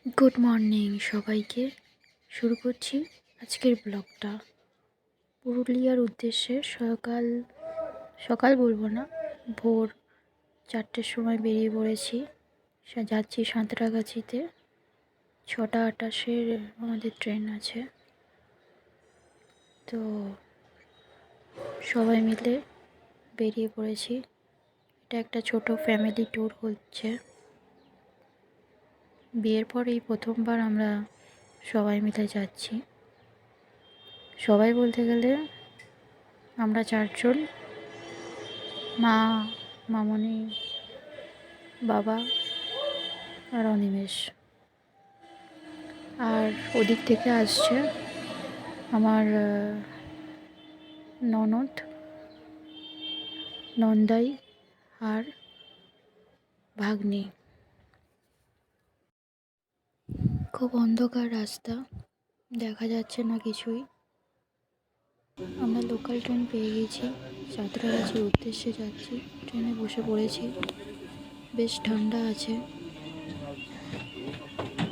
Good morning সবাইকে। শুরু করছি আজকের ব্লগটা। পুরুলিয়ার উদ্দেশ্যে সকাল সকাল বলবো না, ভোর 4টের সময় বেরিয়ে পড়েছি। যাচ্ছি সাঁতরাগাছিতে। 6টা 28-এর আমাদের ট্রেন আছে। তো সবাই মিলে বেরিয়ে পড়েছি। এটা একটা ছোট ফ্যামিলি ট্যুর হচ্ছে। বিয়ের পর এই প্রথমবার আমরা সবাই মিলে যাচ্ছি। সবাই বলতে গেলে আমরা 4জন, মা, মামনি, বাবা আর অনিমেষ। আর ওদিক থেকে আসছে আমার ননদ, নন্দাই আর ভাগ্নি। খুব অন্ধকার রাস্তা, দেখা যাচ্ছে না কিছুই। আমরা লোকাল ট্রেন পেয়ে গেছি, সাঁতরাগাছির উদ্দেশ্যে যাচ্ছি। ট্রেনে বসে পড়েছি। বেশ ঠান্ডা আছে।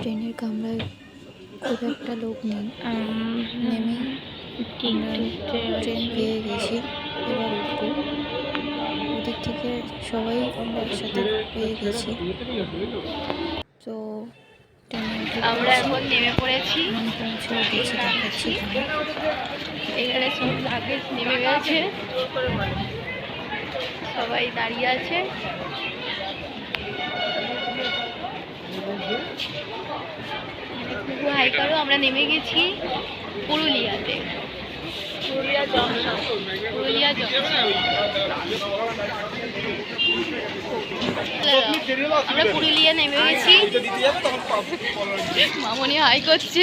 ট্রেনের কামরায় খুব একটা লোক নেই। নেমেই ট্রেন পেয়ে গেছি, এবার উঠবো। ওদিক থেকে সবাই আমরা একসাথে পেয়ে গেছি। তো আমরা এখন নেমে পড়েছি। পৌঁছে গেছি, দেখাচ্ছি এখানে সব লাগেজ নেমে গেছে, সবাই দাঁড়িয়ে আছে। হাই করো, আমরা নেমে গেছি পুরুলিয়াতে। পুরুলিয়া আমরা পুরুলিয়া নেমে গেছি। মামনি হাই করছে।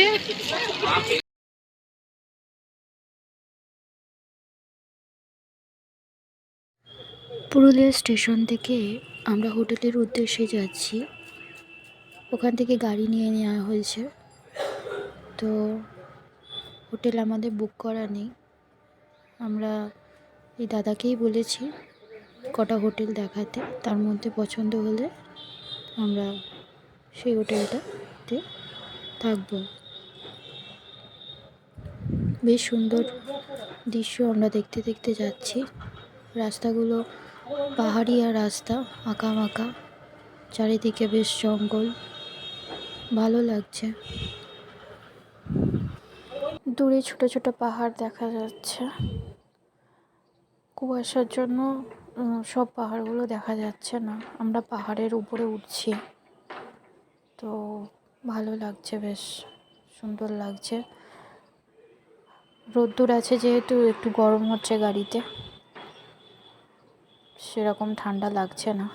পুরুলিয়া স্টেশন থেকে আমরা হোটেলের উদ্দেশ্যে যাচ্ছি। ওখান থেকে গাড়ি নিয়ে নেওয়া হয়েছে। তো হোটেল আমাদের বুক করা নেই। আমরা এই দাদাকেই বলেছি কটা হোটেল দেখাতে, তার মধ্যে পছন্দ হলে আমরা সেই হোটেলটাতে থাকবো। বেশ সুন্দর দৃশ্য আমরা দেখতে দেখতে যাচ্ছি। রাস্তাগুলো পাহাড়িয়া রাস্তা, আঁকাবাঁকা, চারিদিকে বেশ জঙ্গল, ভালো লাগছে। দূরে ছোট ছোট পাহাড় দেখা যাচ্ছে। কুয়াশার জন্য সব পাহাড়গুলো দেখা যাচ্ছে না। আমরা পাহাড়ের উপরে উঠছি, তো ভালো লাগছে, বেশ সুন্দর লাগছে। রোদ্দুর আছে যেহেতু একটু গরম হচ্ছে গাড়িতে, সেরকম ঠান্ডা লাগছে না।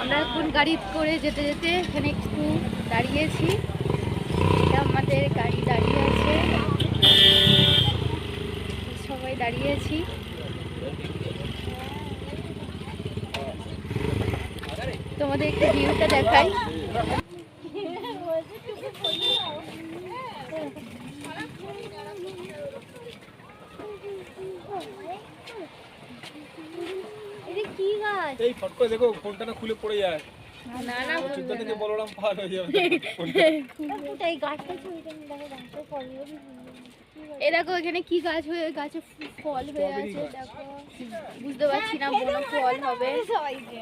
আমরা এখন গাড়ি করে যেতে যেতে এখানে একটু দাঁড়িয়েছি। এটা আমাদের গাড়ি দাঁড়িয়ে আছে, সবাই দাঁড়িয়েছি। তোমাদের একটু ভিউটা দেখাই। কি গাছ? এই ফট করে দেখো ফোনটা না খুলে পড়ে যায়। না না, চুদ্দা থেকে বলরাম পার হয়ে যাবে। এই গাছটা ছুঁইতে দেখো, গাছটা ফল। এই দেখো এখানে কি গাছ হয়ে, গাছে ফল হয়ে আছে দেখো। বুঝতে পারছি না, বড় ফল হবে সবাইকে।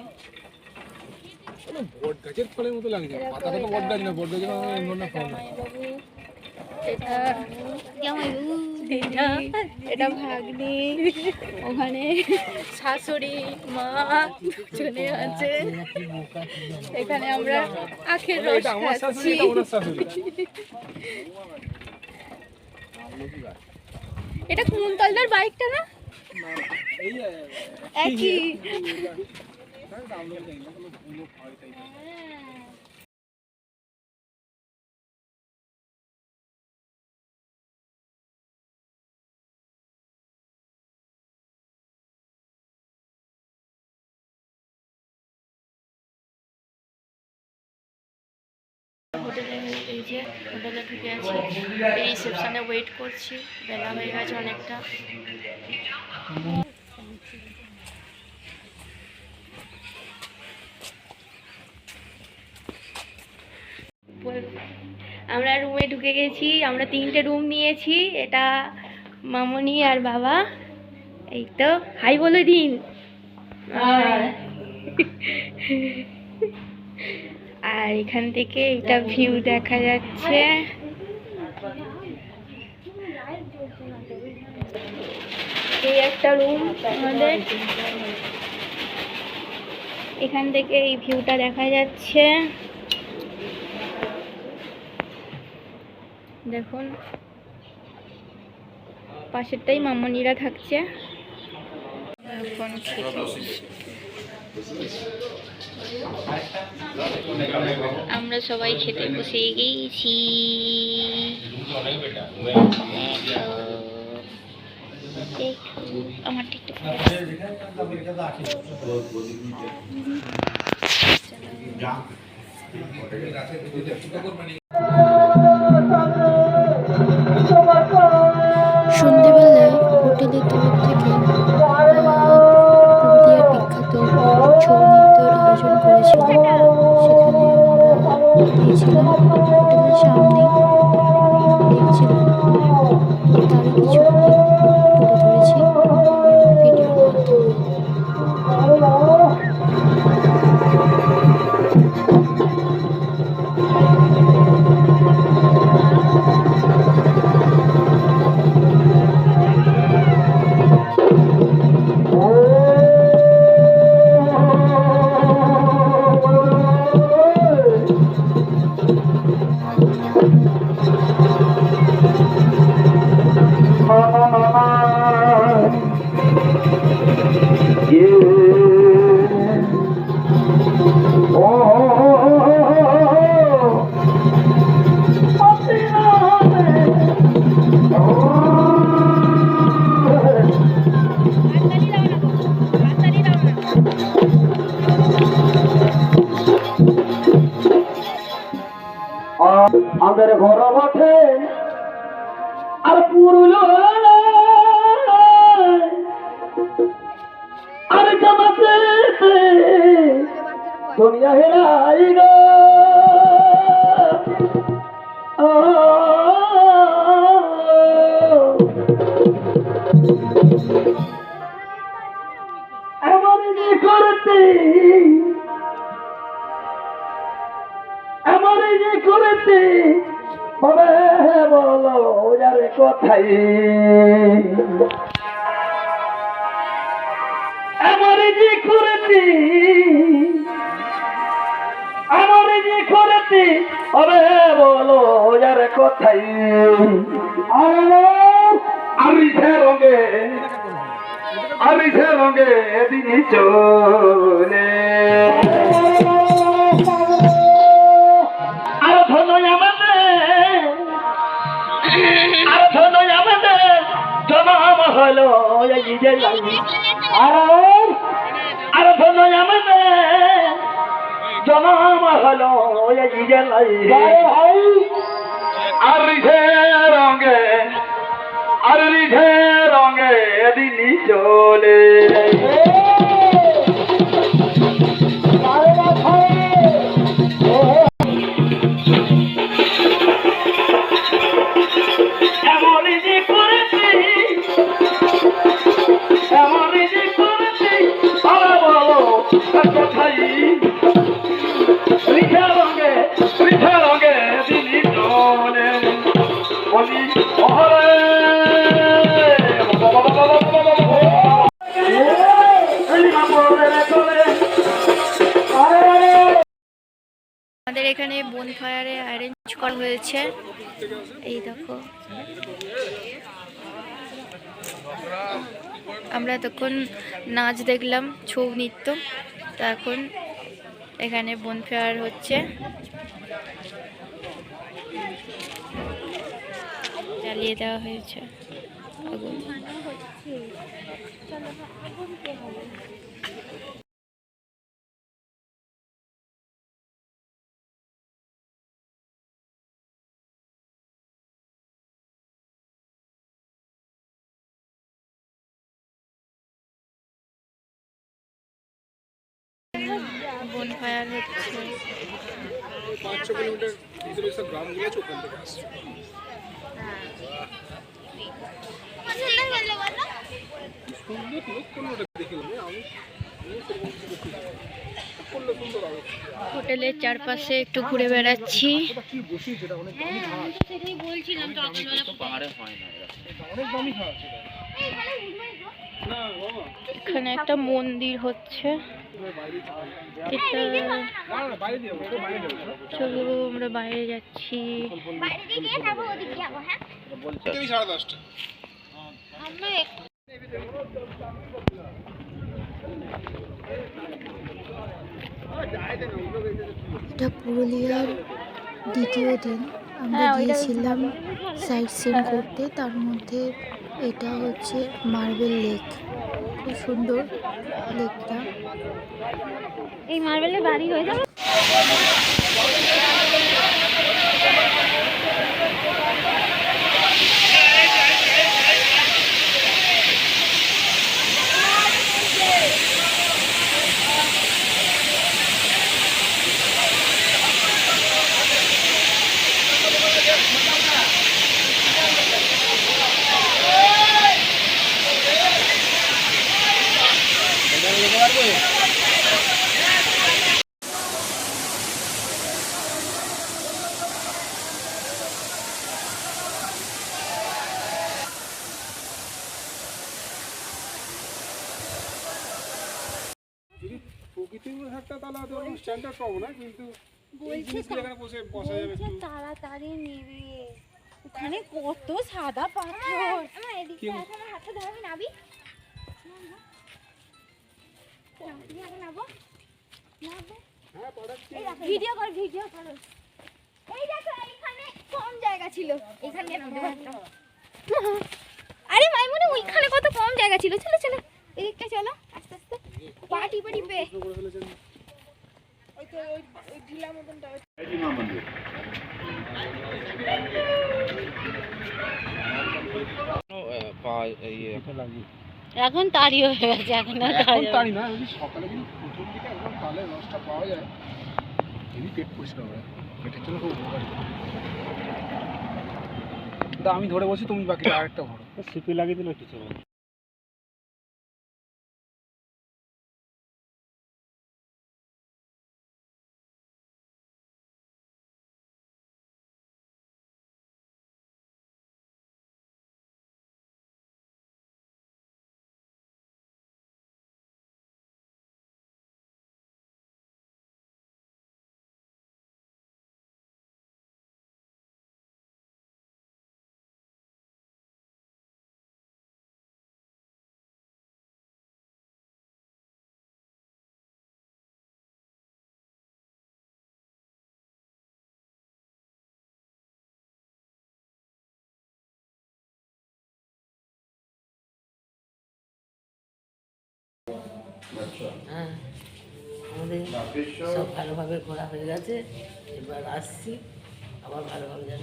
বট গাছের ফলের মতো লাগছে। পাতাটা তো বট গাছ না, বট গাছের অন্য ফল। এটা কেমন এটা ভাগ্নি, ওখানে শাশুড়ি মা চলে আছে, এখানে আমরা আখের রস এটা আমার খাচ্ছি। শাশুড়ি, এটা ওনার শাশুড়ি। এটা কুমনতলার বাইকটা না? এই একই। হোটেলে এই যে হোটেলে ঢুকে আছি, এই রিসেপশনে ওয়েট করছি, বেলা হয়ে গেছে অনেকটা। আমরা রুমে ঢুকে গেছি, আমরা 3টে রুম নিয়েছি, এটা মামনি আর বাবা। এই তো হাই বলে দিন। আর এখান থেকে এটা ভিউ দেখা যাচ্ছে। এই একটা রুম আমাদের, এখান থেকে এই ভিউটা দেখা যাচ্ছে। দেখুন পাশেরটাই মামনিরা থাকছে। এখন খেতে আমরা সবাই খেতে বসে গেছি। আমার টিকটক সন্ধেবেলায় হোটেলের তরফ থেকে পুরুলিয়ার বিখ্যাত ছৌ নৃত্যের আয়োজন করেছিল। সেখানে আমরা গিয়েছিলাম, হোটেলের সামনেই দেখছিলাম, তারই কিছু ক্লিপ তুলে ধরেছি ভিডিওর মাধ্যমে। আমাদের ঘর বটে আর পুরুল আর জামাতে দুনিয়া হেরাই গো। এমন যে করতে আমারই যে করেছে বলে বলো যারে কোথায় আমারই যে করেছে আমারই যে করেছে বলে বলো যারে কোথায় আরিছে রঙে দিনই চলে আর ধনয় আমাদের জনম হলো আর ধনয় আমাদের জনম হলো আর রিঝে রঙে দিনই চলে রঙে দিনই চলে বলি আমাদের এখানে বনফায়ারে অ্যারেঞ্জ করা হয়েছে, এই দেখো। আমরা এতক্ষণ নাচ দেখলাম, ছৌ নৃত্য, তো এখন এখানে বনফায়ার হচ্ছে, জ্বালিয়ে দেওয়া হয়েছে আগুন। বনফায়ার হচ্ছে। 5-6 কিলোমিটার ভিতরে সব গ্রামগুলো আছে, ওখান থেকে আসছে। সুন্দর তো কোনটা দেখিলাম আমি, হোটেলের চারপাশে একটু ঘুরে বেড়াচ্ছি। কি বসি যেটা অনেক দামি খাওয়া, সেটাই বলছিলাম, তো পাহাড়ে হয় না, অনেক দামি খাওয়া আছে না বাবা। এখানে একটা মন্দির হচ্ছে, চলো আমরা বাইরে যাচ্ছি। এটা পুরুলিয়ার দ্বিতীয় দিন। আমরা গিয়েছিলাম সাইট সিন করতে, তার মধ্যে এটা হচ্ছে মার্বেল লেক, খুব সুন্দর লেকটা। এই মার্বেলের বাড়ি হয়ে যাবে। প্রকৃতির থাকতে তাহলে হয়তো স্ট্যান্ডার্ড পাবো না, কিন্তু বলছে এখানে বসে বসা যাবে একটু তাড়াতাড়ি নিবি। ওখানে কত সাদা পাথর। আমার এদিকে আছে, আমার হাতটা ধরে নাবি। ভিডিও কর, ভিডিও কর। এই দেখো, এখানে কম জায়গা ছিল, এখানে নামতে পারতাম। আরে মাইমুনি, ওইখানে কত কম জায়গা ছিল। চলো চলো, এদিকটা চলো, আস্তে আস্তে পাটি পাটি পে। ওই তো ওই ঢিলা মতনটা এখন তাড়ি হয়ে গেছে, এখন তাড়ি না। যদি সকালে যদি প্রথম দিকে একদম তালের রসটা পাওয়া যায়, হেভি পেট পরিষ্কার হবে, পেটের জন্য খুব উপকারী। আমি ধরে বলছি, তুমি বাকি আরেকটা ধরো। সিপি লাগিয়ে দিলে কিছু হবে। হ্যাঁ, আমাদের সব ভালোভাবে ঘোরা হয়ে গেছে, এবার আসছি আবার ভালোভাবে যেন।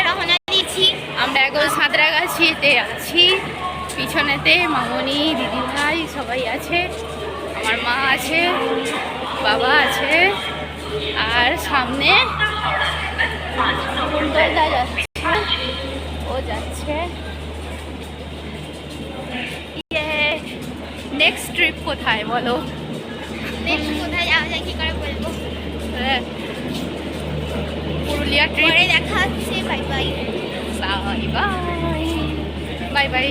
রওনা দিয়েছি আমরা, এখন সাঁতরাগাছিতে আছি। পিছনেতে মামনি, দিদি ভাই সবাই আছে, আমার মা আছে, বাবা আছে, আর সামনে যাচ্ছে, ও যাচ্ছে। নেক্সট ট্রিপ কোথায় বলো? নেক্সট কোথায় যাওয়া যায় কি করে বলবো? পুরুলিয়া ট্রিপ। দেখা হচ্ছে। Bye bye bye bye bye bye.